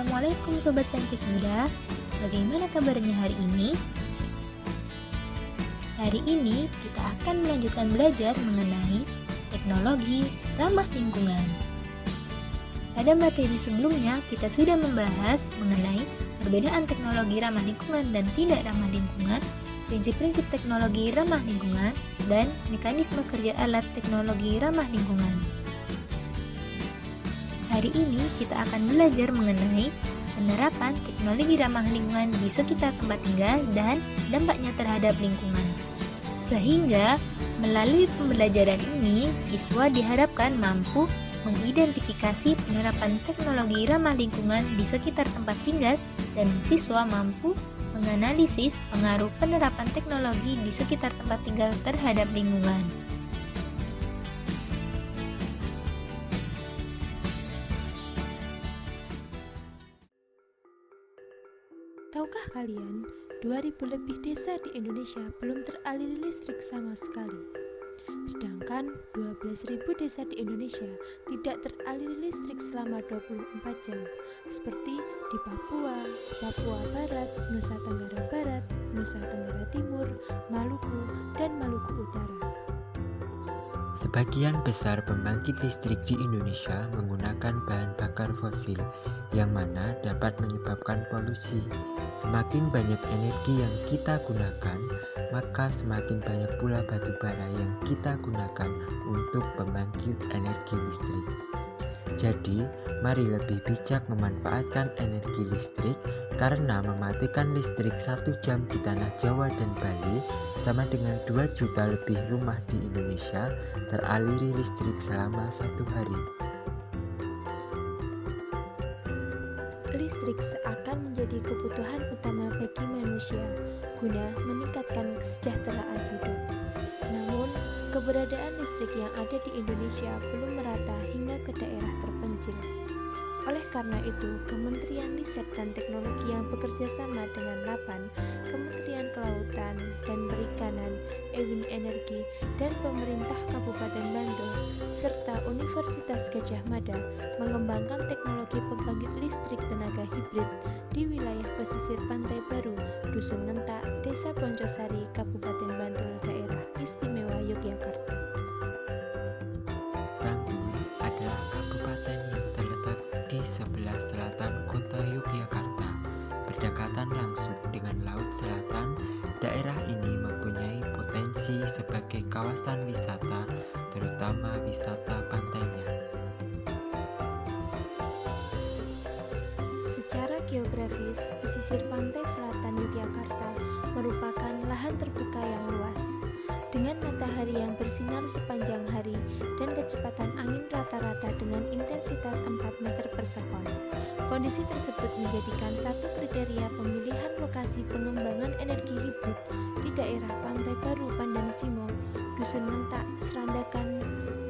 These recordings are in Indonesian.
Assalamualaikum Sobat Saintis Muda. Bagaimana kabarnya hari ini? Hari ini kita akan melanjutkan belajar mengenai teknologi ramah lingkungan. Pada materi sebelumnya kita sudah membahas mengenai perbedaan teknologi ramah lingkungan dan tidak ramah lingkungan, prinsip-prinsip teknologi ramah lingkungan, dan mekanisme kerja alat teknologi ramah lingkungan. Hari ini kita akan belajar mengenai penerapan teknologi ramah lingkungan di sekitar tempat tinggal dan dampaknya terhadap lingkungan. Sehingga melalui pembelajaran ini, siswa diharapkan mampu mengidentifikasi penerapan teknologi ramah lingkungan di sekitar tempat tinggal dan siswa mampu menganalisis pengaruh penerapan teknologi di sekitar tempat tinggal terhadap lingkungan. Tahukah kalian, 2000 lebih desa di Indonesia belum teraliri listrik sama sekali. Sedangkan 12.000 desa di Indonesia tidak teraliri listrik selama 24 jam, seperti di Papua, Papua Barat, Nusa Tenggara Barat, Nusa Tenggara Timur, Maluku, dan Maluku Utara. Sebagian besar pembangkit listrik di Indonesia menggunakan bahan bakar fosil, yang mana dapat menyebabkan polusi. Semakin banyak energi yang kita gunakan, maka semakin banyak pula batu bara yang kita gunakan untuk pembangkit energi listrik. Jadi, mari lebih bijak memanfaatkan energi listrik, karena mematikan listrik 1 jam di tanah Jawa dan Bali sama dengan 2 juta lebih rumah di Indonesia teraliri listrik selama 1 hari. Listrik seakan menjadi kebutuhan utama bagi manusia guna meningkatkan kesejahteraan hidup. Namun, keberadaan listrik yang ada di Indonesia belum merata hingga ke daerah terpencil. Oleh karena itu, Kementerian Riset dan Teknologi yang bekerja sama dengan LAPAN, Kementerian Kelautan dan Perikanan, Ewin Energi, dan pemerintah Kabupaten Bantul, serta Universitas Gadjah Mada mengembangkan teknologi pembangkit listrik tenaga hibrid di wilayah pesisir Pantai Baru, Dusun Ngentak, Desa Poncosari, Kabupaten Bantul, Daerah Istimewa Yogyakarta. Bantul adalah kabupaten yang terletak di sebelah selatan kota Yogyakarta, berdekatan langsung dengan Laut Selatan. Daerah ini mempunyai potensi sebagai kawasan wisata, terutama wisata pantainya. Secara geografis, pesisir pantai selatan Yogyakarta merupakan lahan terbuka yang luas, dengan matahari yang bersinar sepanjang hari dan kecepatan angin rata-rata dengan intensitas 4 meter per sekon. Kondisi tersebut menjadikan satu kriteria pemilihan lokasi pengembangan energi hibrid di daerah Pantai Baru Pandan Simo, Dusun Ngentak, Serandakan,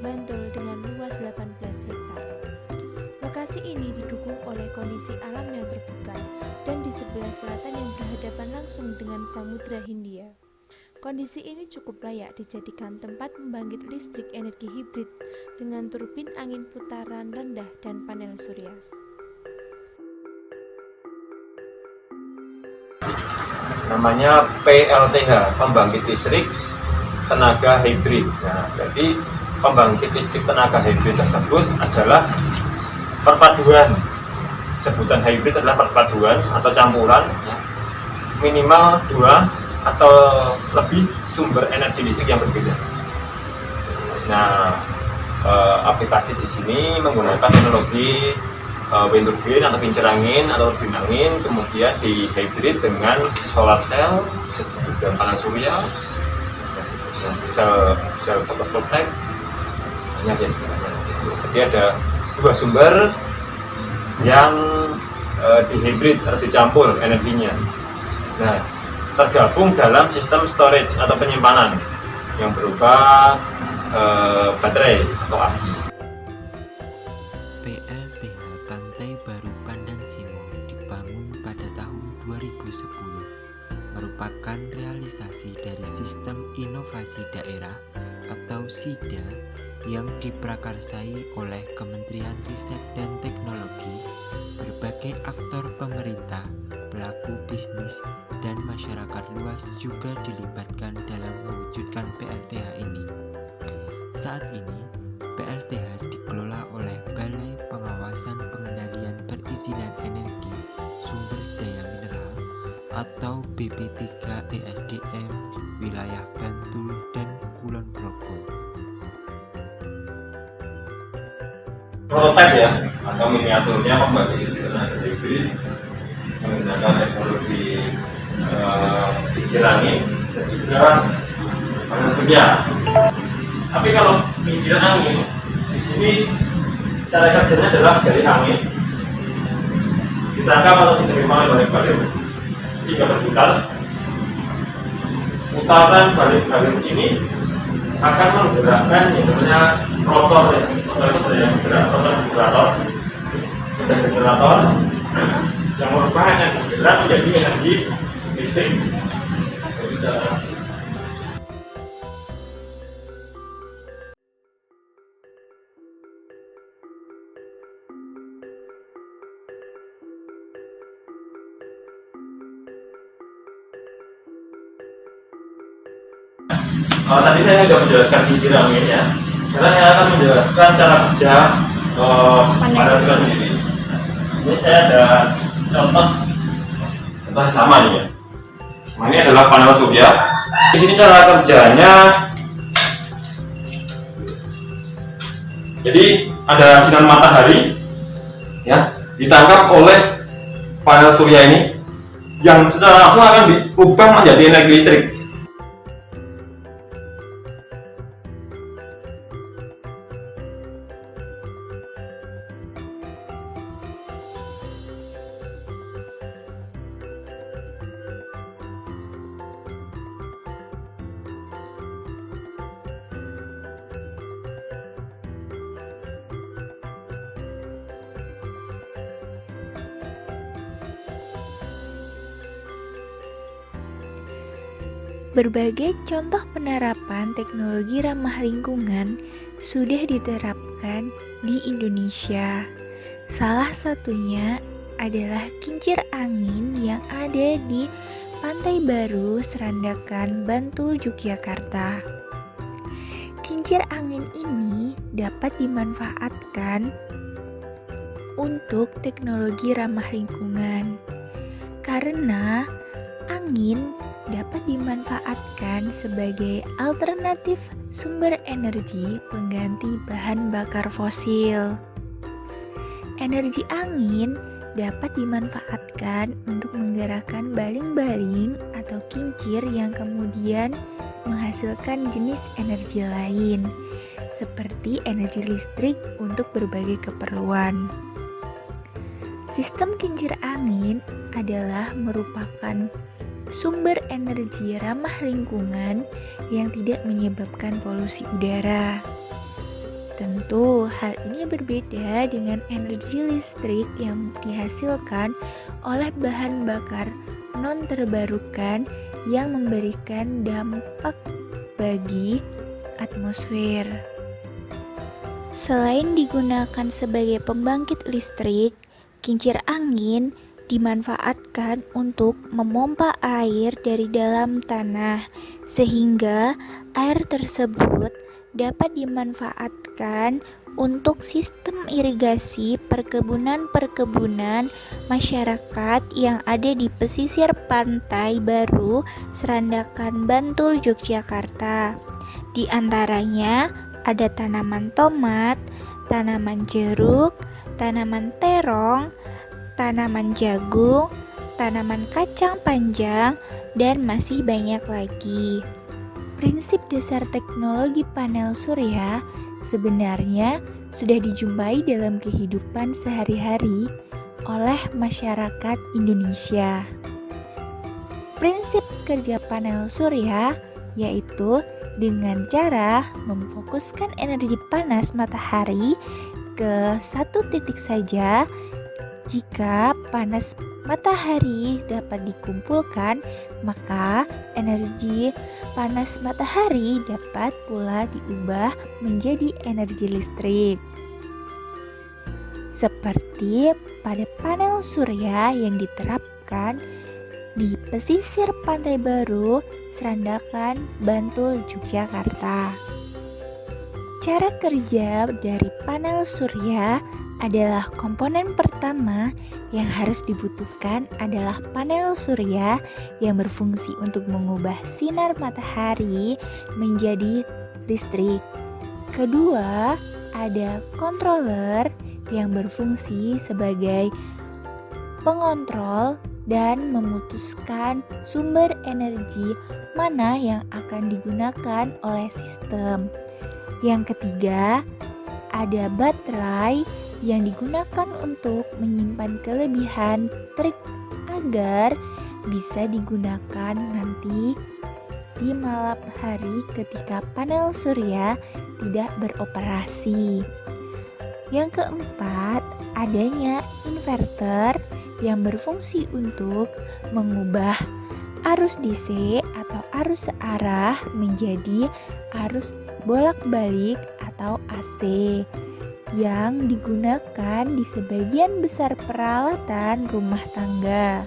Bantul dengan luas 18 hektar. Lokasi ini didukung oleh kondisi alam yang terbuka dan di sebelah selatan yang berhadapan langsung dengan Samudra Hindia. Kondisi ini cukup layak dijadikan tempat membangkit listrik energi hibrid dengan turbin angin putaran rendah dan panel surya. Namanya PLTH, pembangkit listrik tenaga hibrid. Nah, jadi pembangkit listrik tenaga hibrid tersebut adalah perpaduan. Sebutan hibrid adalah perpaduan atau campuran, minimal 2 atau lebih sumber energi listrik yang berbeda. Nah, aplikasi di sini menggunakan teknologi wind turbine atau kincir angin atau turbin angin, kemudian di hybrid dengan solar cell dan panel surya, sel fotovoltaik. Jadi ada 2 sumber yang di hybrid atau dicampur energinya. Nah, tergabung dalam sistem storage atau penyimpanan yang berupa baterai atau aki. PLTH Pantai Baru Pandan Simo dibangun pada tahun 2010, merupakan realisasi dari Sistem Inovasi Daerah atau SIDA yang diprakarsai oleh Kementerian Riset dan Teknologi. Berbagai aktor pemerintah, pelaku bisnis, dan masyarakat luas juga dilibatkan dalam mewujudkan PLTH ini. Saat ini, PLTH dikelola oleh Balai Pengawasan Pengendalian Perizinan Energi Sumber Daya Mineral atau BP3 ESDM wilayah Bantul dan Kulon Progo. Prototipe ya, atau miniaturnya pembangkit listrik tenaga hibrid menggunakan teknologi kincir angin dan juga panel surya. Tapi kalau kincir angin di sini cara kerjanya adalah dari angin ditangkap atau diterima oleh balik-balik hingga berputar. Putaran balik-balik ini akan menggerakkan yang namanya rotor ya. Rotor itu ada yang bergerak, rotor generator yang merubah energi bergerak menjadi energi listrik. Tadi saya sudah menjelaskan kincir angin ya. Sekarang saya akan menjelaskan cara kerja panel surya sendiri. Ini saya ada contoh yang sama nih ya. Nah, ini adalah panel surya. Di sini cara kerjanya, jadi ada sinar matahari ya ditangkap oleh panel surya ini yang secara langsung akan diubah menjadi energi listrik. Berbagai contoh penerapan teknologi ramah lingkungan sudah diterapkan di Indonesia. Salah satunya adalah kincir angin yang ada di Pantai Baru, Serandakan, Bantul, Yogyakarta. Kincir angin ini dapat dimanfaatkan untuk teknologi ramah lingkungan karena angin dapat dimanfaatkan sebagai alternatif sumber energi pengganti bahan bakar fosil. Energi angin dapat dimanfaatkan untuk menggerakkan baling-baling atau kincir yang kemudian menghasilkan jenis energi lain, seperti energi listrik untuk berbagai keperluan. Sistem kincir angin adalah merupakan sumber energi ramah lingkungan yang tidak menyebabkan polusi udara. Tentu hal ini berbeda dengan energi listrik yang dihasilkan oleh bahan bakar non terbarukan yang memberikan dampak bagi atmosfer. Selain digunakan sebagai pembangkit listrik, kincir angin dimanfaatkan untuk memompa air dari dalam tanah sehingga air tersebut dapat dimanfaatkan untuk sistem irigasi perkebunan-perkebunan masyarakat yang ada di pesisir Pantai Baru, Serandakan, Bantul, Yogyakarta. Di antaranya ada tanaman tomat, tanaman jeruk, tanaman terong, tanaman jagung, tanaman kacang panjang, dan masih banyak lagi. Prinsip dasar teknologi panel surya sebenarnya sudah dijumpai dalam kehidupan sehari-hari oleh masyarakat Indonesia. Prinsip kerja panel surya yaitu dengan cara memfokuskan energi panas matahari ke satu titik saja. Jika panas matahari dapat dikumpulkan, maka energi panas matahari dapat pula diubah menjadi energi listrik. Seperti pada panel surya yang diterapkan di pesisir Pantai Baru, Serandakan, Bantul, Yogyakarta. Cara kerja dari panel surya adalah komponen pertama yang harus dibutuhkan adalah panel surya yang berfungsi untuk mengubah sinar matahari menjadi listrik. Kedua, ada controller yang berfungsi sebagai pengontrol dan memutuskan sumber energi mana yang akan digunakan oleh sistem. Yang ketiga, ada baterai yang digunakan untuk menyimpan kelebihan trik agar bisa digunakan nanti di malam hari ketika panel surya tidak beroperasi. Yang keempat, adanya inverter yang berfungsi untuk mengubah arus DC atau arus searah menjadi arus bolak-balik atau AC yang digunakan di sebagian besar peralatan rumah tangga.